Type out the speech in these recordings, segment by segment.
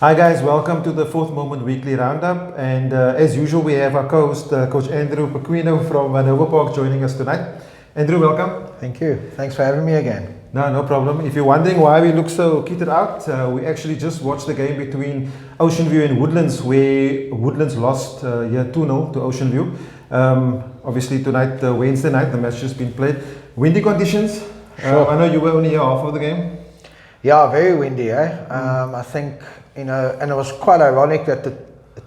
Hi guys, welcome to the Fourth Moment Weekly Roundup. And as usual, we have our co-host, Coach Andrew Pequino from Nova Park joining us tonight. Andrew, welcome. Thank you. Thanks for having me again. No problem. If you're wondering why we look so kitted out, we actually just watched the game between Ocean View and Woodlands, where Woodlands lost here 2-0 to Ocean View. Obviously tonight, Wednesday night, the match has been played. Windy conditions. Sure. I know you were only here half of the game. Yeah, very windy, eh? I think, and it was quite ironic that the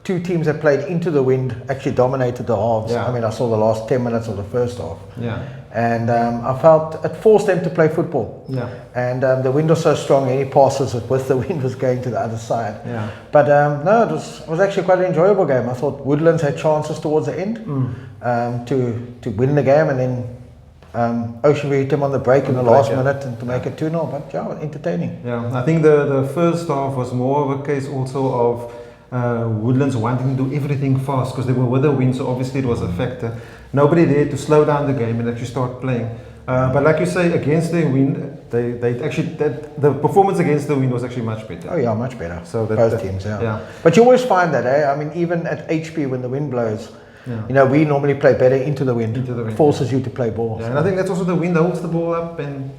two teams that played into the wind actually dominated the halves. Yeah. I mean, I saw the last 10 minutes of the first half. Yeah. And I felt it forced them to play football. Yeah. And the wind was so strong, any passes with the wind was going to the other side. Yeah. But no, it was actually quite an enjoyable game. I thought Woodlands had chances towards the end to win the game, and then Ocean View hit them on the break in the last minute and to make it 2-0. But yeah, entertaining. Yeah, I think the first half was more of a case also of Woodlands wanting to do everything fast because they were with the wind, so obviously it was a factor. Nobody there to slow down the game and actually start playing. But like you say, against the wind, the performance against the wind was actually much better. Oh yeah, much better. So both teams, yeah. Yeah. But you always find that, eh? I mean, even at HP when the wind blows, we normally play better into the wind. Forces you to play ball. Yeah, and I think that's also the wind holds the ball up, and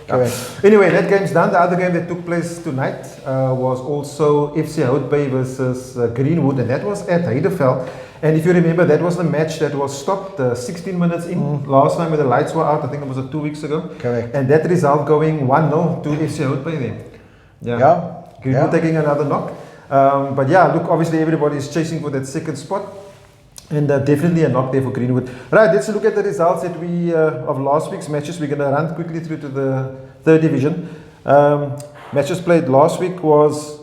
Correct. Anyway, that game's done. The other game that took place tonight was also FC Hout Bay versus Greenwood, and that was at Heideveld. And if you remember, that was the match that was stopped 16 minutes in last time when the lights were out. I think it was 2 weeks ago. Correct. And that result going 1-0 to FC Hout Bay then. Yeah. Greenwood taking another knock. But yeah, look, obviously everybody is chasing for that second spot. And definitely a knock there for Greenwood. Right, let's look at the results that we of last week's matches. We're going to run quickly through to the third division. Matches played last week was,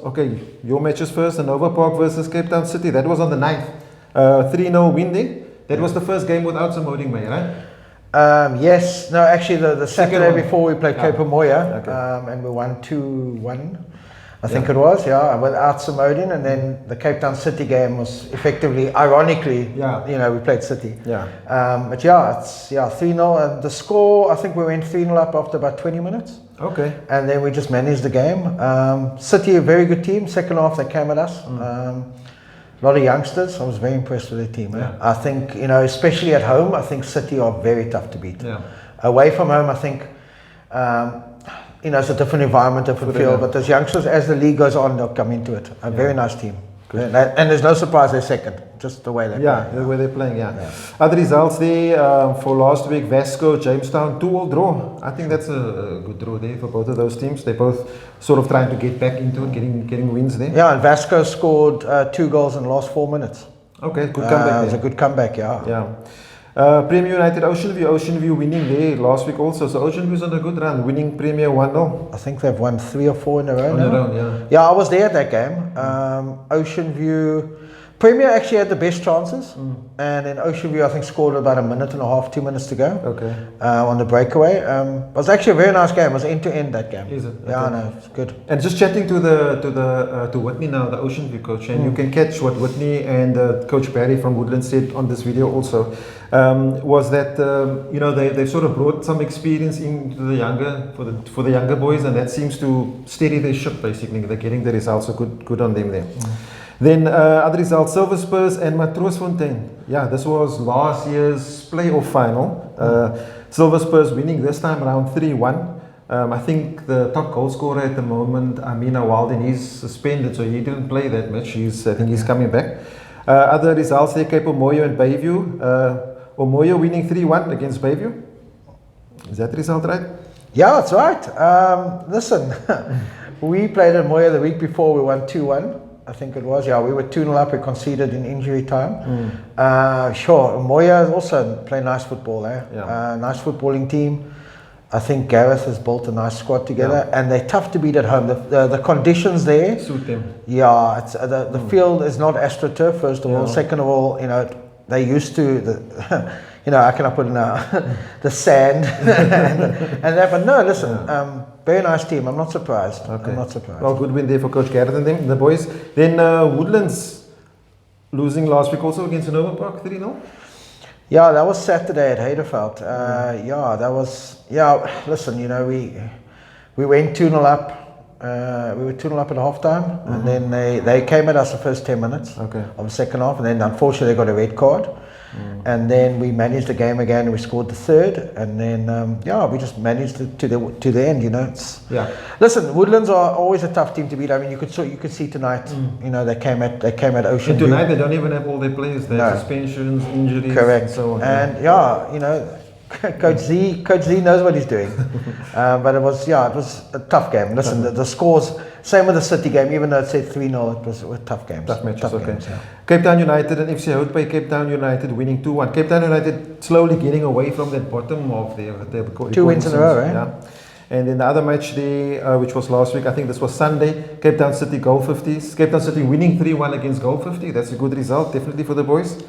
your matches first, the Nova Park versus Cape Town City. That was on the 9th. 3-0 win there. That was the first game without some voting, right? Yes. No, actually the Saturday one. before we played Cape Moya, and we won 2-1. I think it was, without Samodin, and then the Cape Town City game was effectively, ironically, we played City. Yeah. But it's 3-0, and the score, I think we went 3-0 up after about 20 minutes. Okay. And then we just managed the game. City, a very good team. Second half, they came at us. A lot of youngsters. I was very impressed with their team. Yeah. I think, especially at home, I think City are very tough to beat. Yeah. Away from home, I think, it's a different environment, different field. But those youngsters, as the league goes on, they'll come into it. A very nice team. And there's no surprise they're second, just the way they play. The way they're playing, Other results there for last week, Vasco, Jamestown, 2-2 draw. I think that's a good draw there for both of those teams. They're both sort of trying to get back into it, getting wins there. Yeah, and Vasco scored 2 goals in the last 4 minutes. Okay, good comeback. It was a good comeback, Yeah. Premier United, Ocean View winning there last week also. So Ocean View's on a good run, winning Premier 1-0. I think they've won 3 or 4 in a row now. Yeah, I was there at that game. Ocean View, Premier actually had the best chances, and then Ocean View I think scored about a minute and a half, 2 minutes to go. Okay. On the breakaway. It was actually a very nice game. It was end to end that game. Is it? Yeah, Okay. no, it's good. And just chatting to Whitney now, the Ocean View coach, and you can catch what Whitney and Coach Barry from Woodlands said on this video also. Was that they sort of brought some experience into the younger for the younger boys, and that seems to steady their ship basically. They're getting the results, so good on them there. Then other results: Silver Spurs and Matroosfontein. Yeah, this was last year's playoff final. Silver Spurs winning this time around 3-1. I think the top goal scorer at the moment, Amina Walden, he's suspended, so he didn't play that much. I think he's coming back. Other results there: Cape Moyo and Bayview. Omoyo winning 3-1 against Bayview. Is that result right? Yeah, that's right. Listen, we played at Moya the week before. We won 2-1. I think it was. Yeah, we were 2-0 up. We conceded in injury time. Moya also play nice football. Nice footballing team. I think Gareth has built a nice squad together, and they're tough to beat at home. The conditions there suit them. Yeah, it's the field is not AstroTurf. First of all, second of all, they used to how can I put it now? The sand and that. But no, listen, very nice team. I'm not surprised. Okay. I'm not surprised. Well, good win there for Coach Garrett and them, the boys. Then Woodlands losing last week also against Nova Park 3-0. Yeah, that was Saturday at Heideveld. That was, listen, we went 2-0 up. We were 2-0 up at half-time, and then they came at us the first 10 minutes of the second half, and then unfortunately they got a red card. And then we managed the game again, and we scored the third, and then we just managed it to the end. Listen, Woodlands are always a tough team to beat. I mean, you could see tonight. They came at Ocean. And tonight they don't even have all their players. They have suspensions, injuries, correct, and so on. And Coach Z knows what he's doing. But it was a tough game. Listen, the scores, same with the City game, even though it said 3-0, it was tough games. Tough matches, games, yeah. Cape Town United and FC Hout Bay, Cape Town United winning 2-1. Cape Town United slowly getting away from that bottom of their 2 wins in a row, right? Yeah. And then the other match there, which was last week, I think this was Sunday, Cape Town City Gold 50s. Cape Town City winning 3-1 against Gold 50. That's a good result, definitely for the boys.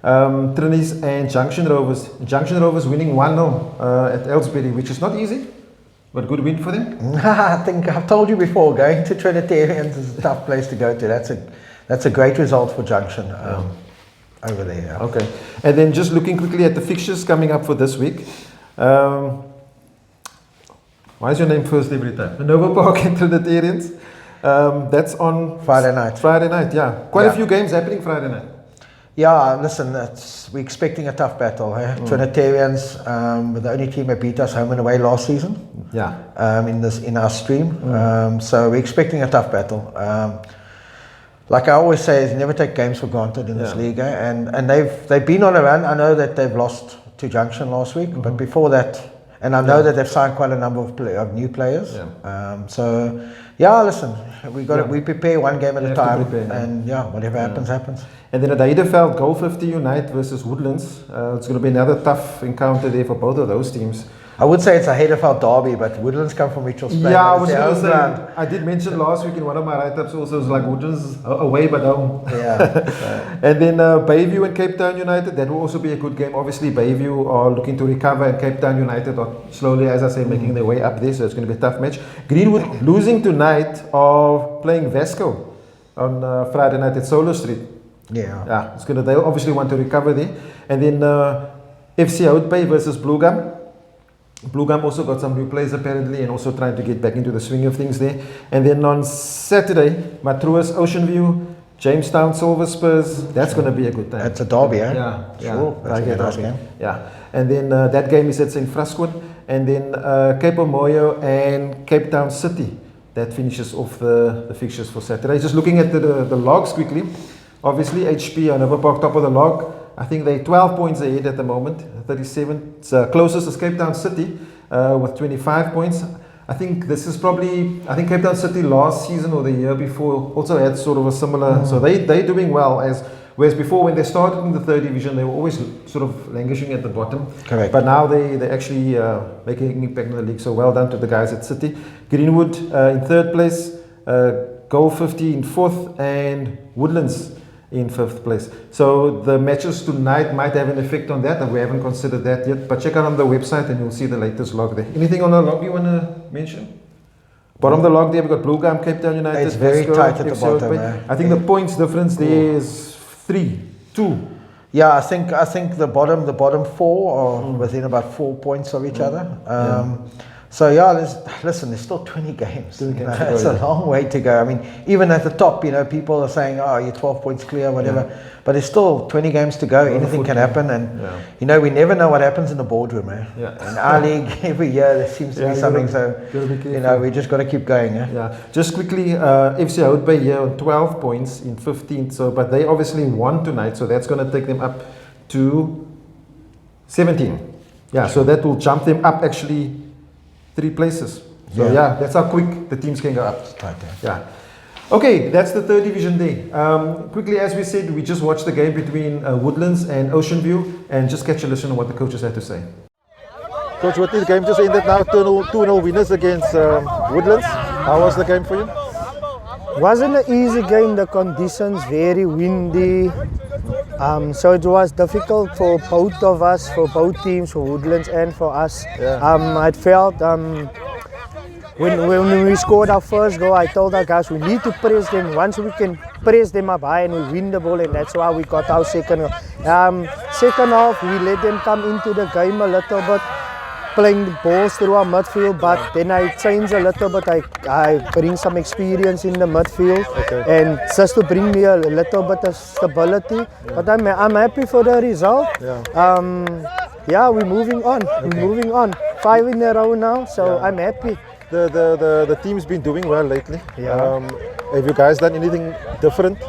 Trinis and Junction Rovers. Junction Rovers winning 1-0 at Elsbury, which is not easy, but good win for them. I think I've told you before, going to Trinitarians is a tough place to go to. That's a great result for Junction over there. Yeah. Okay, and then just looking quickly at the fixtures coming up for this week. Why is your name first every time? Nova Park and Trinitarians. That's on Friday night. Friday night, yeah. Quite a few games happening Friday night. Yeah, listen, we're expecting a tough battle. Trinitarians were the only team that beat us home and away last season. Yeah. In our stream. So we're expecting a tough battle. Like I always say, never take games for granted in this league. And they've been on a run. I know that they've lost to Junction last week, but before that, and I know that they've signed quite a number of new players. Yeah. Listen, we prepare one game at a time, and whatever happens, happens. And then at Heideveld, Gold 50 Unite versus Woodlands. It's going to be another tough encounter there for both of those teams. I would say it's a Heideveld derby, but Woodlands come from Mitchells Plain. Yeah, I was going to say, I did mention last week in one of my write-ups also, it's like Woodlands away but home. Yeah. And then Bayview and Cape Town United, that will also be a good game. Obviously, Bayview are looking to recover, and Cape Town United are slowly, as I say, making their way up there, so it's going to be a tough match. Greenwood losing tonight are playing Vasco on Friday night at Solo Street. Yeah. They'll obviously want to recover there. And then FC Hout Bay versus Blue Gum. Blue Gum also got some new players apparently, and also trying to get back into the swing of things there. And then on Saturday, Matruas Ocean View, Jamestown Silver Spurs. That's going to be a good time. It's a derby, eh? Yeah. Sure. That's a nice game. Yeah. And then that game is at St. Frasquin. And then Cape Omoyo and Cape Town City. That finishes off the fixtures for Saturday. Just looking at the logs quickly. Obviously, HP are Nova Park top of the log. I think they're 12 points ahead at the moment, 37. It's closest is Cape Town City with 25 points. I think Cape Town City last season or the year before also had sort of a similar, so they're doing well, whereas before when they started in the third division, they were always sort of languishing at the bottom. Correct. But now they're actually making an impact in the league, so well done to the guys at City. Greenwood in third place, Gold 50 in fourth, and Woodlands in fifth place. So the matches tonight might have an effect on that, and we haven't considered that yet. But check out on the website and you'll see the latest log there. Anything on the log you want to mention? Bottom of the log there, we've got Blue Gum, Cape Town United. It's very tight at the bottom. I think the points difference there is 3-2. Yeah, I think the bottom four are within about 4 points of each other. So there's still 20 games. It's a long way to go. I mean, even at the top, people are saying, "Oh, you're 12 points clear, whatever." Yeah. But there's still 20 games to go. Anything can happen, and we never know what happens in the boardroom. Yeah. In our league, every year there seems to be something. We just got to keep going. Yeah. Just quickly, FC Hout Bay here on 12 points in 15th. So, but they obviously won tonight, so that's going to take them up to 17. Yeah. So that will jump them up actually 3 places. So that's how quick the teams can go up. Yeah. Okay, that's the third division day. Quickly, as we said, we just watched the game between Woodlands and Ocean View, and just catch a listen to what the coaches had to say. Coach, what the game just ended now, 2-0 winners against Woodlands. How was the game for you? Wasn't an easy game. The conditions very windy. So it was difficult for both of us, for both teams, for Woodlands and for us. I felt when we scored our first goal, I told our guys we need to press them. Once we can press them up high and we win the ball, and that's why we got our second goal. Second half, we let them come into the game a little bit. playing the balls through our midfield, but then I change a little bit. I bring some experience in the midfield, and just to bring me a little bit of stability. But I'm happy for the result. Yeah, we're moving on. We're moving on. 5 in a row now, so I'm happy. The team's been doing well lately. Yeah. Have you guys done anything different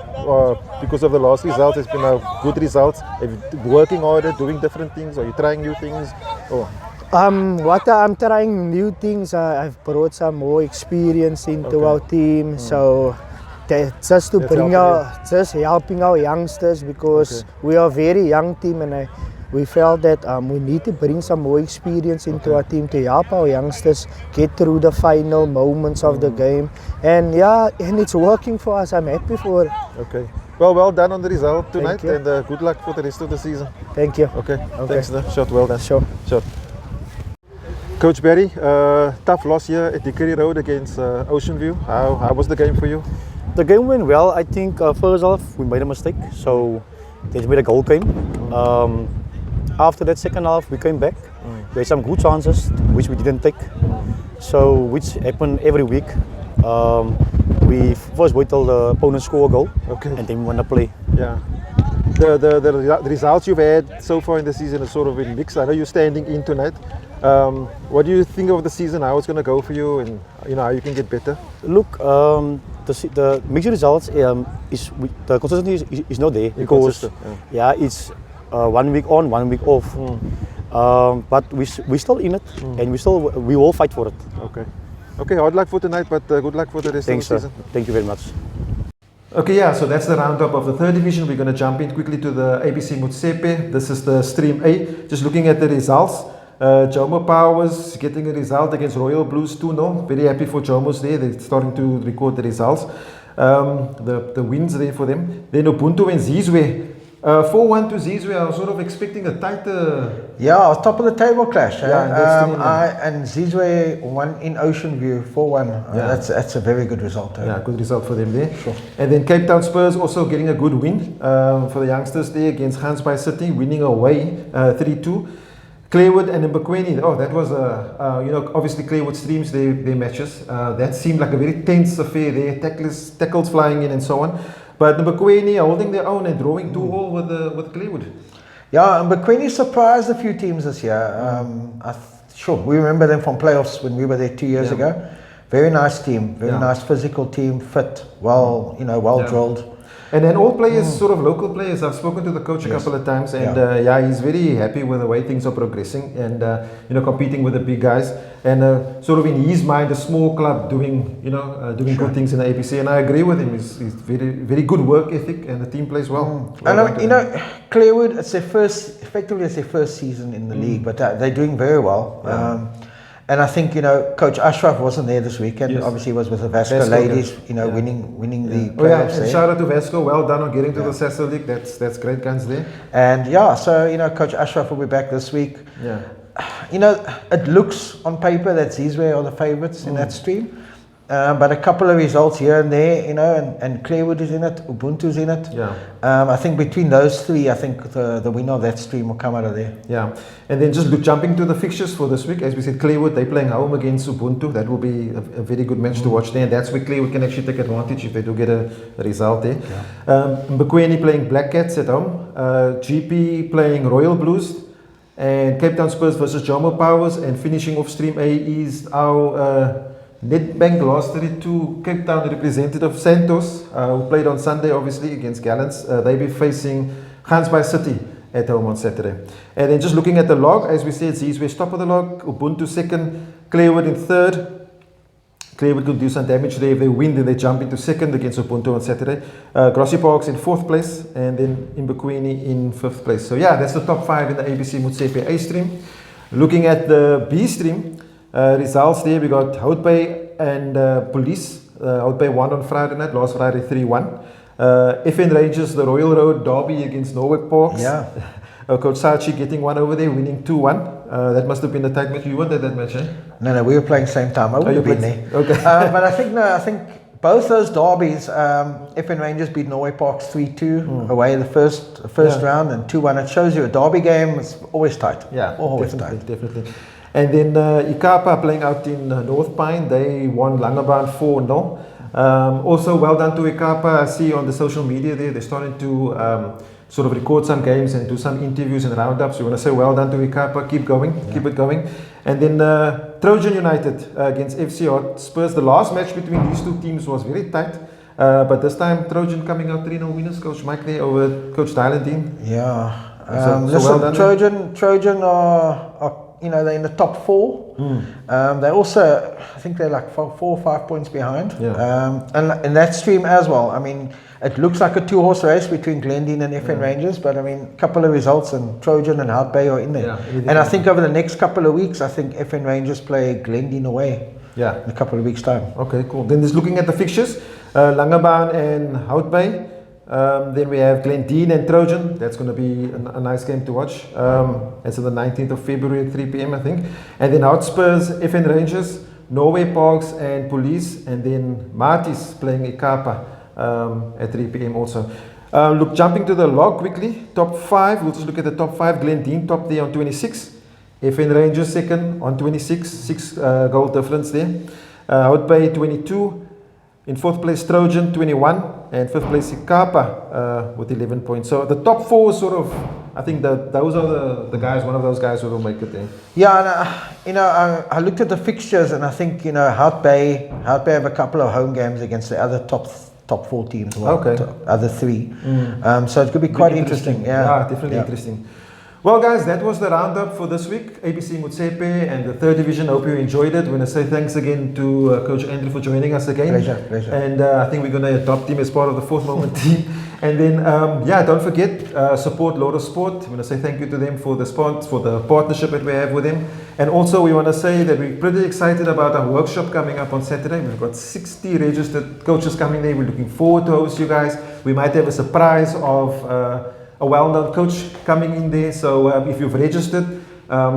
because of the last result? It's been a good result. Have you working harder, doing different things? Are you trying new things? What I'm trying new things. I've brought some more experience into our team, so just to bring just helping our youngsters, because we are a very young team, and we felt that we need to bring some more experience into our team to help our youngsters get through the final moments of the game. And and it's working for us. I'm happy for it. Okay. Well done on the result tonight, you. and good luck for the rest of the season. Thank you. Okay. Thanks, Shot. Well done. Sure. Coach Barry, tough loss here at Dickory Road against Ocean View. How was the game for you? The game went well. I think first half we made a mistake, so they made a goal came. After that second half we came back. We had some good chances which we didn't take. So which happened every week. We first wait till the opponent score a goal, and then we want to play. Yeah. The results you've had so far in the season are sort of been mixed. I know you're standing in tonight. What do you think of the season? How it's going to go for you, and how you can get better? Look, the mixed results the consistency is not there, because it's 1 week on, 1 week off. But we still in it, and we will fight for it. Okay. Hard luck for tonight, but good luck for the rest of the season. Thank you very much. Okay, so that's the roundup of the third division. We're going to jump in quickly to the ABC Motsepe. This is the Stream A. Just looking at the results. Jomo Powers getting a result against Royal Blues 2-0. Very happy for Jomos there. They're starting to record the results. The wins there for them. Then Ubuntu and Zizwe. 4-1 to Zizwe. I was sort of expecting a tighter... top of the table clash. Yeah, and Zizwe won in Ocean View 4-1. That's a very good result. Yeah, good result for them there. Sure. And then Cape Town Spurs also getting a good win for the youngsters there against Gansbaai City, winning away 3-2. Claywood and Mbekweni, that was obviously Claywood streams their matches. That seemed like a very tense affair there, tackles flying in and so on. But Mbekweni holding their own and drawing 2-2 with Claywood. Yeah, and Mbekweni surprised a few teams this year. We remember them from playoffs when we were there 2 years ago. Very nice team, very nice physical team, fit, well drilled. And then all players, sort of local players. I've spoken to the coach a couple of times, and he's very happy with the way things are progressing, and competing with the big guys, and sort of in his mind, a small club doing good things in the ABC. And I agree with him. He's very, very good work ethic, and the team plays well. Claywood, it's their first season in the league, but they're doing very well. And I think Coach Ashraf wasn't there this weekend. Obviously, he was with the Vasco ladies. Winning the playoffs. And shout out to Vasco. Well done on getting to the Sasol League. That's great guns there. And so Coach Ashraf will be back this week. Yeah. It looks on paper that Zizwe are the favourites in that stream. But a couple of results here and there, and Claywood is in it, Ubuntu's in it. Yeah. I think between those three, I think the winner of that stream will come out of there. Yeah. And then just jumping to the fixtures for this week, as we said, Claywood, they're playing home against Ubuntu. That will be a very good match to watch there. And that's where Claywood can actually take advantage if they do get a result there. Yeah. Mbekweni playing Black Cats at home. GP playing Royal Blues. And Cape Town Spurs versus Jomo Powers. And finishing off Stream A is our... Nedbank lost 3-2 Cape Town representative Santos, who played on Sunday obviously against Gallants. They'll be facing Gansbaai City at home on Saturday. And then just looking at the log, as we said, Zizwe top of the log, Ubuntu second, Claywood in third. Claywood could do some damage there. If they win, then they jump into second against Ubuntu on Saturday. Grassy Parks in fourth place, and then Mbekweni in fifth place. So that's the top 5 in the ABC Motsepe A stream. Looking at the B stream, results there, we got Hout Bay and Police. Hout Bay won on Friday night, last Friday 3-1. FN Rangers, the Royal Road derby against Norway Parks. Yeah. Coach Sachi getting one over there, winning 2-1. That must have been a tight match. You weren't at that match, eh? No, we were playing same time. I would have been there. Okay. But I think both those derbies, FN Rangers beat Norway Parks 3-2 away the first round, and 2-1. It shows you a derby game is always tight. Yeah, always definitely. And then Ikapa playing out in North Pine, they won Langebaan 4-0. Also, well done to Ikapa. I see on the social media there, they're starting to sort of record some games and do some interviews and roundups. We want to say well done to Ikapa. Keep going, keep it going. And then Trojan United against FC Spurs. The last match between these two teams was very tight. But this time, Trojan coming out 3-0 winners. Coach Mike there over Coach Dylantine. Yeah. So Listen, well done Trojan are they're in the top 4. They also, I think they're like 4 or 5 points behind. Yeah. And in that stream as well. I mean, it looks like a 2-horse race between Glendine and FN Rangers, but I mean, a couple of results and Trojan and Hout Bay are in there. Yeah, and I think over the next couple of weeks, I think FN Rangers play Glendine away. Yeah. In a couple of weeks' time. Okay, cool. Then just looking at the fixtures, Langebaan and Hout Bay. Then we have Glendine and Trojan. That's going to be a nice game to watch. It's on the 19th of February at 3 p.m. I think. And then Outspurs, FN Rangers, Norway Parks and Police. And then Martis playing Ikapa at 3 p.m. also. Look, jumping to the log quickly. Top 5. We'll just look at the top 5. Glendine top there on 26. FN Rangers second on 26. 6 goal difference there. Hout Bay 22. In 4th place, Trojan, 21. And 5th place, Ikapa with 11 points. So the top 4 sort of, I think those are the guys, one of those guys who will make it there. Yeah, and I looked at the fixtures and I think, Hout Bay have a couple of home games against the other top 4 teams. Well, Okay. Other 3. So it could be quite interesting. Yeah, definitely interesting. Well, guys, that was the roundup for this week. ABC Motsepe and the 3rd Division. Hope you enjoyed it. We want to say thanks again to Coach Andrew for joining us again. Pleasure. And I think we're going to adopt him as part of the 4th Moment team. And then, don't forget, support Lord of Sport. We want to say thank you to them for the partnership that we have with them. And also, we want to say that we're pretty excited about our workshop coming up on Saturday. We've got 60 registered coaches coming there. We're looking forward to host you guys. We might have a surprise of a well-known coach coming in there. So if you've registered,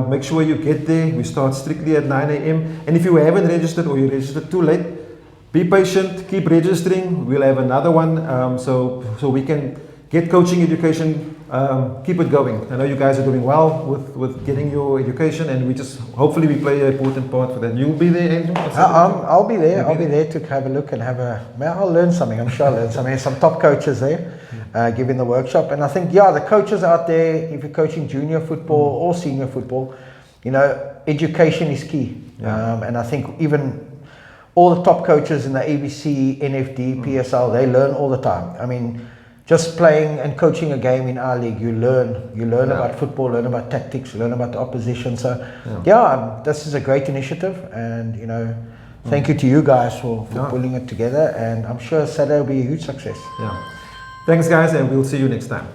make sure you get there. We start strictly at 9 a.m. And if you haven't registered or you registered too late, be patient, keep registering. We'll have another one so we can get coaching education, keep it going. I know you guys are doing well with getting your education, and hopefully we play an important part for that. You'll be there, Andrew? I'll be there. I'll be there to have a look and I'll learn something. I'm sure I'll learn something. There's some top coaches there giving the workshop. And I think, the coaches out there, if you're coaching junior football or senior football, education is key. Yeah. And I think even all the top coaches in the ABC, NFD, PSL, they learn all the time. I mean, just playing and coaching a game in our league, you learn about football, learn about tactics, learn about the opposition. So, this is a great initiative, and thank you to you guys for pulling it together. And I'm sure Saturday will be a huge success. Yeah. Thanks, guys, and we'll see you next time.